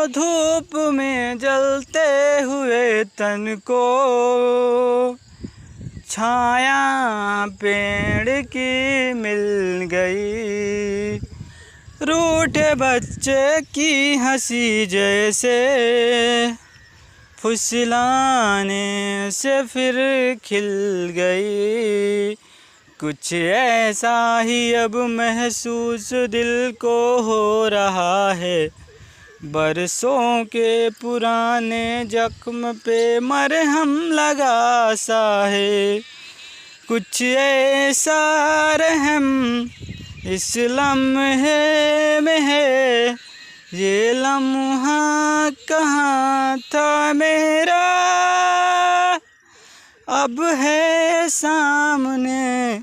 धूप में जलते हुए तन को छाया पेड़ की मिल गई, रूठे बच्चे की हंसी जैसे फुसलाने से फिर खिल गई। कुछ ऐसा ही अब महसूस दिल को हो रहा है, बरसों के पुराने जख्म पे मरहम लगा सा है। कुछ ऐसा रहम इस लम्हे में है, ये लम्हा कहाँ था मेरा, अब है सामने,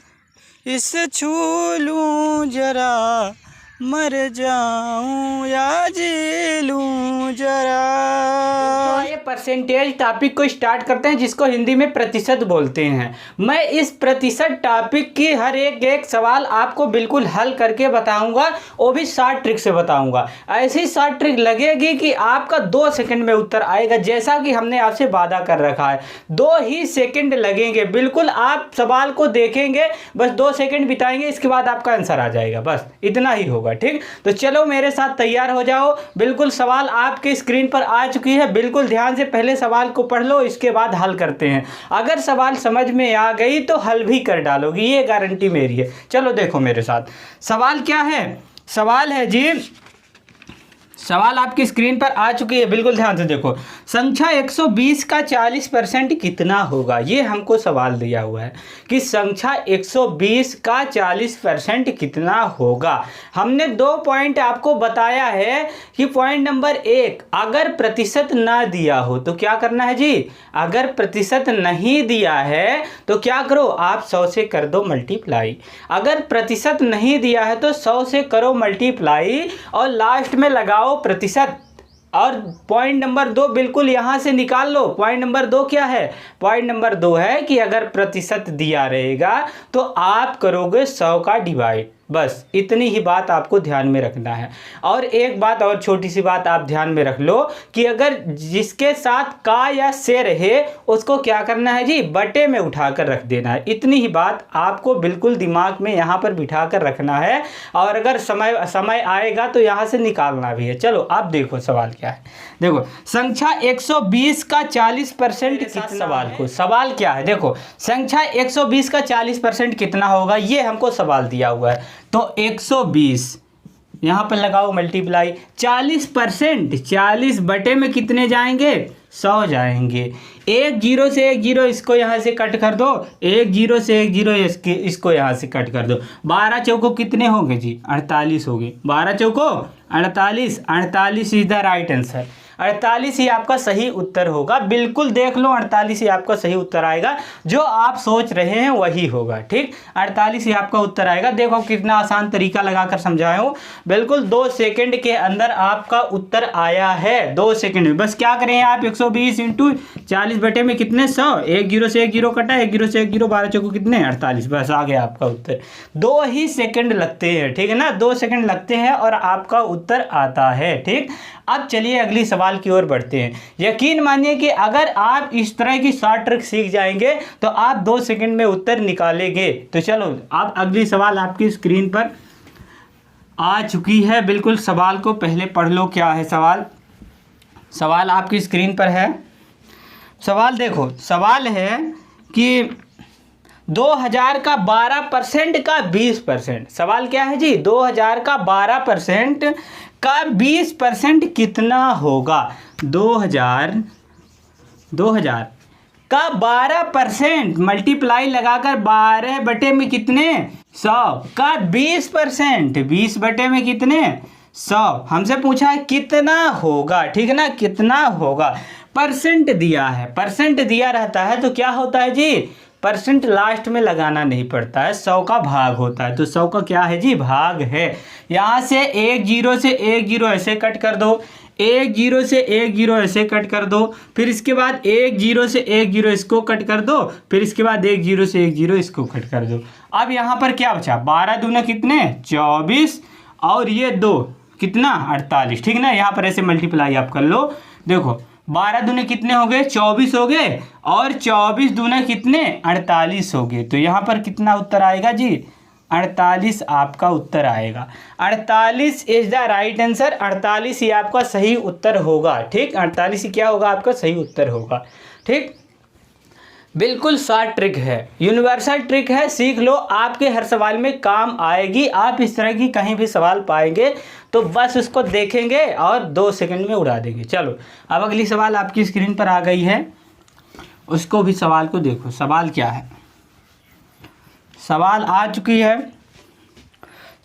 इसे छू लूँ जरा, मर जाऊं या जी लूं जरा। ये परसेंटेज टॉपिक को स्टार्ट करते हैं, जिसको हिंदी में प्रतिशत बोलते हैं। मैं इस प्रतिशत टॉपिक की हर एक सवाल आपको बिल्कुल हल करके बताऊंगा, वो भी शॉर्ट ट्रिक से बताऊंगा। ऐसी शॉर्ट ट्रिक लगेगी कि आपका 2 सेकंड में उत्तर आएगा, जैसा कि हमने आपसे वादा कर रखा है। 2 ही सेकंड लगेंगे, बिल्कुल आप सवाल को देखेंगे, बस 2 सेकंड बिताएंगे, इसके बाद आपका आंसर आ जाएगा, बस इतना ही होगा। ठीक, तो चलो मेरे साथ तैयार हो जाओ। बिल्कुल सवाल आपके स्क्रीन पर आ चुकी है, बिल्कुल ध्यान से पहले सवाल को पढ़ लो, इसके बाद हल करते हैं। अगर सवाल समझ में आ गई तो हल भी कर डालोगी, ये गारंटी मेरी है। चलो देखो मेरे साथ, सवाल क्या है। सवाल है जी, सवाल आपकी स्क्रीन पर आ चुकी है, बिल्कुल ध्यान से देखो। संख्या 120 का 40% कितना होगा, ये हमको सवाल दिया हुआ है कि संख्या 120 का 40% कितना होगा। हमने 2 पॉइंट आपको बताया है कि पॉइंट नंबर 1, अगर प्रतिशत ना दिया हो तो क्या करना है जी। अगर प्रतिशत नहीं दिया है तो क्या करो, आप 100 से कर दो मल्टीप्लाई। अगर प्रतिशत नहीं दिया है तो 100 से करो मल्टीप्लाई और लास्ट में लगाओ प्रतिशत। और पॉइंट नंबर 2 बिल्कुल यहां से निकाल लो। पॉइंट नंबर 2 क्या है, पॉइंट नंबर 2 है कि अगर प्रतिशत दिया रहेगा तो आप करोगे 100 का डिवाइड। बस इतनी ही बात आपको ध्यान में रखना है। और एक बात और छोटी सी बात आप ध्यान में रख लो कि अगर जिसके साथ का या से रहे उसको क्या करना है जी, बटे में उठाकर रख देना है। इतनी ही बात आपको बिल्कुल दिमाग में यहाँ पर बिठा कर रखना है, और अगर समय आएगा तो यहाँ से निकालना भी है। चलो आप देखो सवाल क्या है। देखो संख्या 120 का 40% कितना, सवाल क्या है देखो, संख्या 120 का 40% कितना होगा, ये हमको सवाल दिया हुआ है। तो 120 यहाँ पर लगाओ मल्टीप्लाई, 40%, 40 बटे में कितने जाएंगे, 100 जाएंगे। 1 0 से 1 0 इसको यहाँ से कट कर दो, 1 0 से 1 0 इसको यहाँ से कट कर दो। 12 चौको कितने होंगे जी, 48 हो गए। 12 चौको 48, 48 इज द राइट आंसर। 48 ही आपका सही उत्तर होगा। बिल्कुल देख लो, 48 ही आपका सही उत्तर आएगा। जो आप सोच रहे हैं वही होगा। ठीक, 48 ही आपका उत्तर आएगा। देखो कितना आसान तरीका लगाकर समझाया हूँ। बिल्कुल 2 सेकंड के अंदर आपका उत्तर आया है। 2 सेकंड में बस क्या करें आप, 120 इंटू 40 बटे में कितने, 100। 1 0 से 1 0 कटा, 1 0 से 1 0, 12 चौको कितने, 48। बस आ गया आपका उत्तर। 2 ही सेकंड लगते हैं, ठीक है ना, 2 सेकंड लगते हैं और आपका उत्तर आता है। ठीक, अब चलिए अगली सवाल की ओर बढ़ते हैं। यकीन मानिए कि अगर आप इस तरह की शॉर्ट ट्रिक सीख जाएंगे तो आप 2 सेकंड में उत्तर निकालेंगे। तो चलो अब अगली सवाल आपकी स्क्रीन पर आ चुकी है। बिल्कुल सवाल को पहले पढ़ लो, क्या है सवाल। सवाल आपकी स्क्रीन पर है। सवाल देखो, सवाल है कि 2000 का 12% का 20%। सवाल क्या है जी, 2000 का 12% का 20% कितना होगा। 2000 का 12% मल्टीप्लाई लगाकर 12 बटे में कितने, 100 का 20%, 20 बटे में कितने, 100। हमसे पूछा है कितना होगा, ठीक है ना, कितना होगा। परसेंट दिया है, परसेंट दिया रहता है तो क्या होता है जी, परसेंट लास्ट में लगाना नहीं पड़ता है, 100 का भाग होता है। तो 100 का क्या है जी, भाग है। यहाँ से 1 0 से 1 0 ऐसे कट कर दो, 1 0 से 1 0 ऐसे कट कर दो, फिर इसके बाद 1 0 से 1 0 इसको कट कर दो, फिर इसके बाद 1 0 से 1 0 इसको कट कर दो। अब यहाँ पर क्या बचा, 12 दूना कितने, 24, और ये 2 कितना 48, ठीक ना। यहाँ पर ऐसे मल्टीप्लाई आप कर लो। देखो 12 दूने कितने हो गए 24 हो गए, और 24 दूने कितने 48 हो गए। तो यहाँ पर कितना उत्तर आएगा जी 48 आपका उत्तर आएगा। 48 इज द राइट आंसर। 48 ही आपका सही उत्तर होगा, ठीक। 48 ही क्या होगा आपका सही उत्तर होगा, ठीक। बिल्कुल शॉर्ट ट्रिक है, यूनिवर्सल ट्रिक है, सीख लो, आपके हर सवाल में काम आएगी। आप इस तरह की कहीं भी सवाल पाएंगे तो बस उसको देखेंगे और 2 सेकंड में उड़ा देंगे। चलो अब अगली सवाल आपकी स्क्रीन पर आ गई है, उसको भी सवाल को देखो। सवाल क्या है, सवाल आ चुकी है।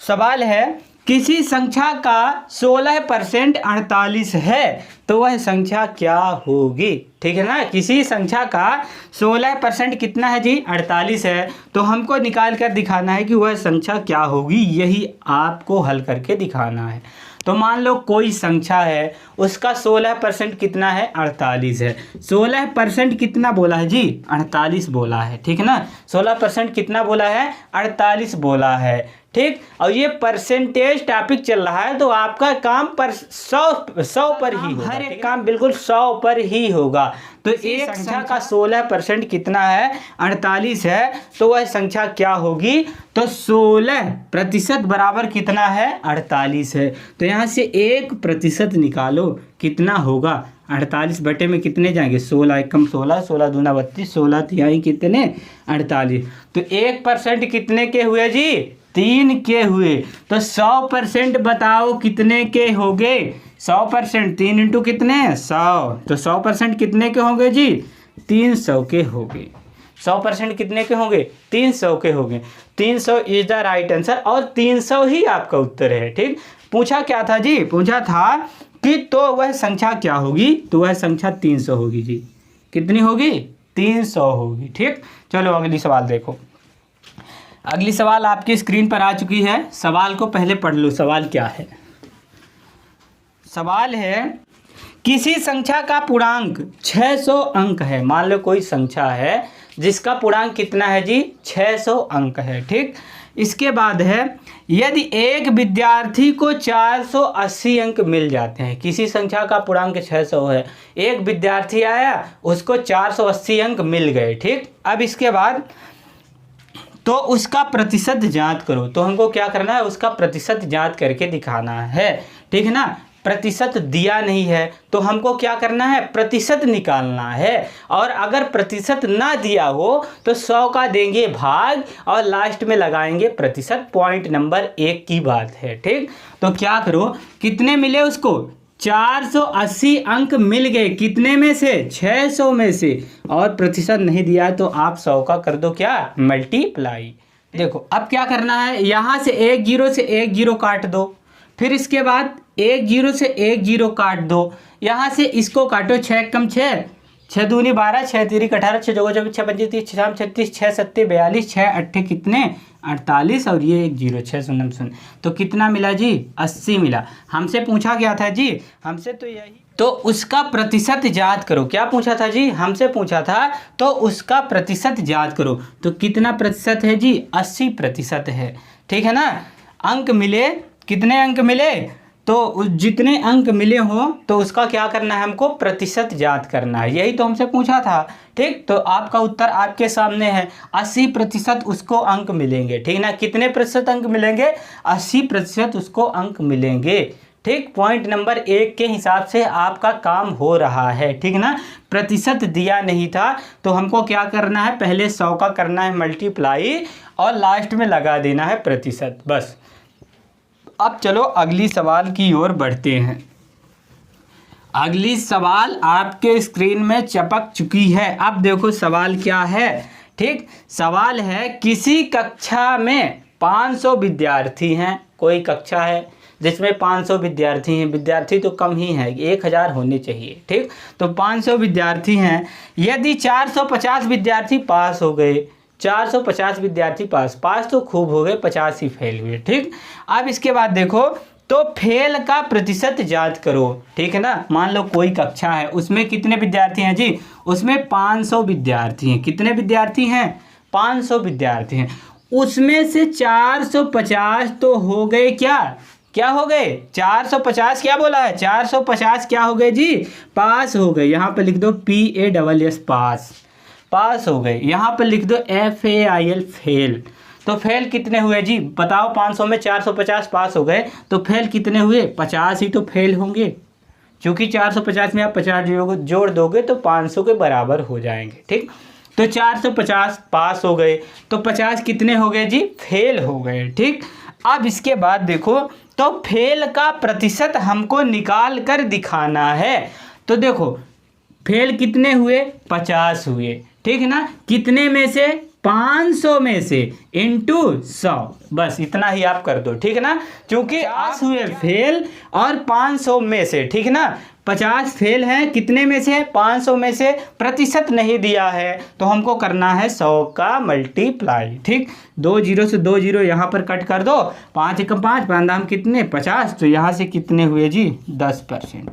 सवाल है किसी संख्या का 16% 48 है तो वह संख्या क्या होगी, ठीक है ना। किसी संख्या का 16% कितना है जी 48 है, तो हमको निकाल कर दिखाना है कि वह संख्या क्या होगी, यही आपको हल करके दिखाना है। तो मान लो कोई संख्या है, उसका 16% कितना है 48 है। 16% कितना बोला है जी 48 बोला है, ठीक है ना। 16% कितना बोला है 48 बोला है, ठीक। और ये परसेंटेज टॉपिक चल रहा है तो आपका काम पर 100 पर ही होगा, हर एक काम बिल्कुल 100 पर ही होगा। तो एक संख्या का 16% कितना है 48 है, तो वह संख्या क्या होगी। तो 16% बराबर कितना है 48 है। तो यहाँ से 1% निकालो, कितना होगा 48 बटे में कितने जाएंगे 16, एकम 16, 16 दूना 32, 16 तिहाई कितने 48। तो 1% कितने के हुए जी 3 के हुए। तो 100% बताओ कितने के हो गए 100%, 3 इंटू कितने 100, तो 100% कितने के होंगे जी 300 के हो गए। 100% कितने के होंगे 300 के हो गए। 300 इज द राइट आंसर, और 300 ही आपका उत्तर है, ठीक। पूछा क्या था जी, पूछा था कि तो वह संख्या क्या होगी, तो वह संख्या 300 होगी जी। कितनी होगी 300 होगी, ठीक। चलो अगली सवाल देखो। अगली सवाल आपकी स्क्रीन पर आ चुकी है। सवाल को पहले पढ़ लो। सवाल क्या है, सवाल है किसी संख्या का पूर्णांक 600 अंक है। मान लो कोई संख्या है जिसका पूर्णांक कितना है जी 600 अंक है, ठीक। इसके बाद है यदि एक विद्यार्थी को 480 अंक मिल जाते हैं। किसी संख्या का पूर्णांक 600 है, एक विद्यार्थी आया उसको 480 अंक मिल गए, ठीक। अब इसके बाद तो उसका प्रतिशत जांच करो। तो हमको क्या करना है, उसका प्रतिशत जांच करके दिखाना है, ठीक है ना। प्रतिशत दिया नहीं है तो हमको क्या करना है, प्रतिशत निकालना है। और अगर प्रतिशत ना दिया हो तो 100 का देंगे भाग और लास्ट में लगाएंगे प्रतिशत। पॉइंट नंबर 1 की बात है, ठीक। तो क्या करो, कितने मिले उसको 480 अंक मिल गए, कितने में से 600 में से, और प्रतिशत नहीं दिया तो आप 100 का कर दो क्या मल्टीप्लाई। देखो अब क्या करना है, यहाँ से 1 जीरो से 1 जीरो काट दो, फिर इसके बाद 1 जीरो से 1 जीरो काट दो, यहाँ से इसको काटो 6 कम 6, 6 दूनी 12, 6 तीरी 18, 6 चौको 24, 6 पंजी 30, 6 36, 6 सत्ते 42, 6 अट्ठे कितने 48, और ये 1 जीरो 6 शून्य शून्य। तो कितना मिला जी 80 मिला। हमसे पूछा क्या था जी, हमसे तो यही, तो उसका प्रतिशत ज्ञात करो। क्या पूछा था जी, हमसे पूछा था तो उसका प्रतिशत ज्ञात करो। तो कितना प्रतिशत है जी 80% है, ठीक है ना। अंक मिले, कितने अंक मिले, तो जितने अंक मिले हो तो उसका क्या करना है, हमको प्रतिशत ज्ञात करना है। यही तो हमसे पूछा था, ठीक। तो आपका उत्तर आपके सामने है, 80% उसको अंक मिलेंगे, ठीक ना। कितने प्रतिशत अंक मिलेंगे 80% उसको अंक मिलेंगे, ठीक। पॉइंट नंबर 1 के हिसाब से आपका काम हो रहा है, ठीक ना। प्रतिशत दिया नहीं था तो हमको क्या करना है, पहले 100 का करना है मल्टीप्लाई और लास्ट में लगा देना है प्रतिशत, बस। अब चलो अगली सवाल की ओर बढ़ते हैं। अगली सवाल आपके स्क्रीन में चपक चुकी है। अब देखो सवाल क्या है, ठीक। सवाल है किसी कक्षा में 500 विद्यार्थी हैं। कोई कक्षा है जिसमें 500 विद्यार्थी हैं, विद्यार्थी तो कम ही है, 1000 होने चाहिए, ठीक। तो 500 विद्यार्थी हैं। यदि 450 विद्यार्थी पास हो गए, 450 विद्यार्थी पास तो खूब हो गए, 50 ही फेल हुए, ठीक। अब इसके बाद देखो तो फेल का प्रतिशत ज्ञात करो, ठीक है ना। मान लो कोई कक्षा है, उसमें कितने विद्यार्थी हैं जी, उसमें 500 विद्यार्थी हैं। कितने विद्यार्थी हैं 500 विद्यार्थी हैं। उसमें से 450 तो हो गए क्या क्या हो गए 450, क्या बोला है 450 क्या हो गए जी, पास हो गए। यहाँ पे लिख दो PASS पास, पास हो गए। यहाँ पे लिख दो FAIL फेल। तो फेल कितने हुए जी बताओ, 500 में 450 पास हो गए तो फेल कितने हुए, 50 ही तो फेल होंगे, क्योंकि 450 में आप 50 जोड़ दोगे तो 500 के बराबर हो जाएंगे। ठीक, तो 450 पास हो गए तो 50 कितने हो गए जी, फेल हो गए। ठीक, अब इसके बाद देखो, तो फेल का प्रतिशत हमको निकाल कर दिखाना है। तो देखो फेल कितने हुए, 50 हुए, ठीक है ना, कितने में से, 500 में से इंटू 100, बस इतना ही आप कर दो, ठीक है ना, क्योंकि 50 हुए फेल और 500 में से, ठीक है ना, 50 फेल हैं, कितने में से, 500 में से, प्रतिशत नहीं दिया है तो हमको करना है 100 का मल्टीप्लाई। ठीक, 2 जीरो से 2 जीरो यहाँ पर कट कर दो, 5 एकम 5, 5 दाम कितने 50, तो यहाँ से कितने हुए जी 10%,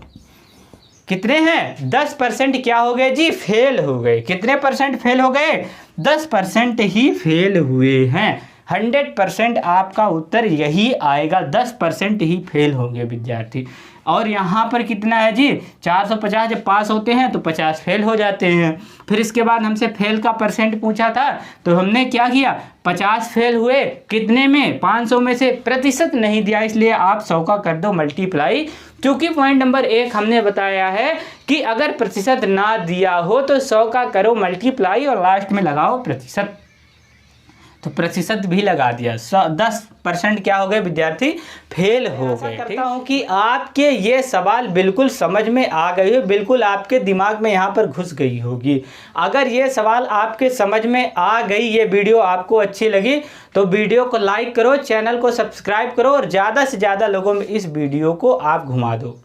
कितने हैं 10% क्या हो गए जी, फेल हो गए। कितने परसेंट फेल हो गए, 10% ही फेल हुए हैं। 100% आपका उत्तर यही आएगा, 10% ही फेल होंगे विद्यार्थी। और यहाँ पर कितना है जी, 450 जब पास होते हैं तो 50 फेल हो जाते हैं। फिर इसके बाद हमसे फेल का परसेंट पूछा था, तो हमने क्या किया, 50 फेल हुए, कितने में, 500 में से, प्रतिशत नहीं दिया, इसलिए आप 100 का कर दो मल्टीप्लाई। क्योंकि पॉइंट नंबर 1 हमने बताया है कि अगर प्रतिशत ना दिया हो तो 100 का करो मल्टीप्लाई और लास्ट में लगाओ प्रतिशत, तो प्रतिशत भी लगा दिया। 10% क्या हो गए विद्यार्थी, फेल हो गए। करता हूँ कि आपके ये सवाल बिल्कुल समझ में आ गए हो, बिल्कुल आपके दिमाग में यहाँ पर घुस गई होगी। अगर ये सवाल आपके समझ में आ गई, ये वीडियो आपको अच्छी लगी तो वीडियो को लाइक करो, चैनल को सब्सक्राइब करो और ज़्यादा से ज़्यादा लोगों में इस वीडियो को आप घुमा दो।